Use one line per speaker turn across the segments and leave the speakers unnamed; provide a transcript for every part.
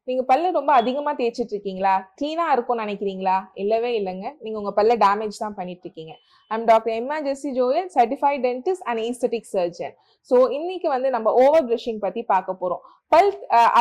நீங்க பல்லு ரொம்ப அதிகமா தேய்ச்சிட்டு இருக்கீங்களா? கிளீனா இருக்கும்னு நினைக்கிறீங்களா? இல்லவே இல்லைங்க. நீங்க உங்க பல்ல டேமேஜ் தான் பண்ணிட்டு இருக்கீங்க. I'm doctor Emma Jessie Joel, certified dentist and aesthetic surgeon. So இன்னைக்கு வந்து நம்ம ஓவர் பிரஷிங் பத்தி பார்க்க போறோம். பல்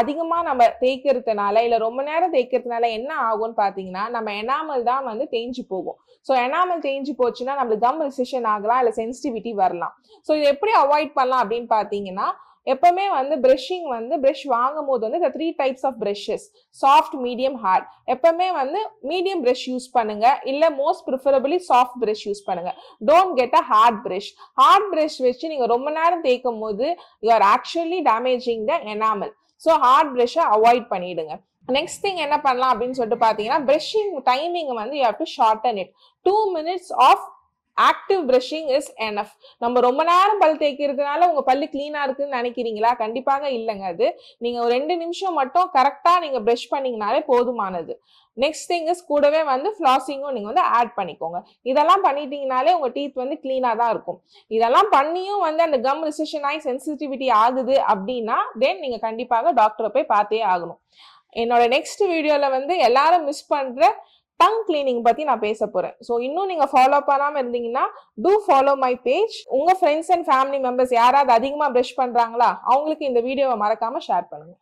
அதிகமா நம்ம தேய்க்கிறதுனால இல்ல ரொம்ப நேரம் தேய்க்கிறதுனால என்ன ஆகும்னு பாத்தீங்கன்னா, நம்ம எனாமல் தான் வந்து தேஞ்சு போகும். ஸோ எனாமல் தேஞ்சு போச்சுன்னா நம்மளுக்கு கம் ரிசெஷன் ஆகலாம், இல்ல சென்சிட்டிவிட்டி வரலாம். ஸோ இதை எப்படி அவாய்ட் பண்ணலாம் அப்படின்னு பாத்தீங்கன்னா, எப்பவுமே வந்து பிரஷிங் வந்து பிரஷ் வாங்கும் போது வந்து இந்த 3 types of brushes, soft, medium, hard. எப்பவுமே வந்து மீடியம் பிரஷ் யூஸ் பண்ணுங்க, இல்ல most preferably soft brush use பண்ணுங்க. Don't get a hard brush. Hard brush வச்சு நீங்க ரொம்ப நேரம் தேய்க்கும் போது you are actually damaging the enamel. So hard பிரஷை அவாய்ட் பண்ணிடுங்க. நெக்ஸ்ட் திங் என்ன பண்ணலாம் அப்படின்னு சொல்லிட்டு பாத்தீங்கன்னா, பிரஷிங் டைமிங் வந்து you have to shorten it. 2 minutes of active brushing is enough. நம்ம ரொம்ப நேரம் பல் தேய்க்கிறதுனால உங்க பல்லு கிளீனா இருக்குன்னு நினைக்கிறீங்களா? கண்டிப்பாக இல்லைங்க. அது நீங்க ஒரு 2 நிமிஷம் மட்டும் கரெக்டா நீங்க பிரஷ் பண்ணீங்கனாலே போதுமானது. நெக்ஸ்ட் திங் இஸ் கூடவே வந்து ஃபிளாசிங்கும் நீங்க வந்து ஆட் பண்ணிக்கோங்க. இதெல்லாம் பண்ணிட்டீங்கனாலே உங்க டீத் வந்து கிளீனா தான் இருக்கும். இதெல்லாம் பண்ணியும் வந்து அந்த கம் ரிசெஷன் ஆகி சென்சிட்டிவிட்டி ஆகுது அப்படின்னா தென் நீங்க கண்டிப்பாக டாக்டரை போய் பார்த்தே ஆகணும். என்னோட நெக்ஸ்ட் வீடியோல வந்து எல்லாரும் மிஸ் பண்ற டங் கிளீனிங் பத்தி நான் பேச போறேன். ஸோ இன்னும் நீங்க ஃபாலோ பண்ணாம இருந்தீங்கன்னா டூ ஃபாலோ மை பேஜ். உங்க ஃப்ரெண்ட்ஸ் அண்ட் ஃபேமிலி மெம்பர்ஸ் யாராவது அதிகமா பிரஷ் பண்றாங்களா, அவங்களுக்கு இந்த வீடியோவை மறக்காம ஷேர் பண்ணுங்க.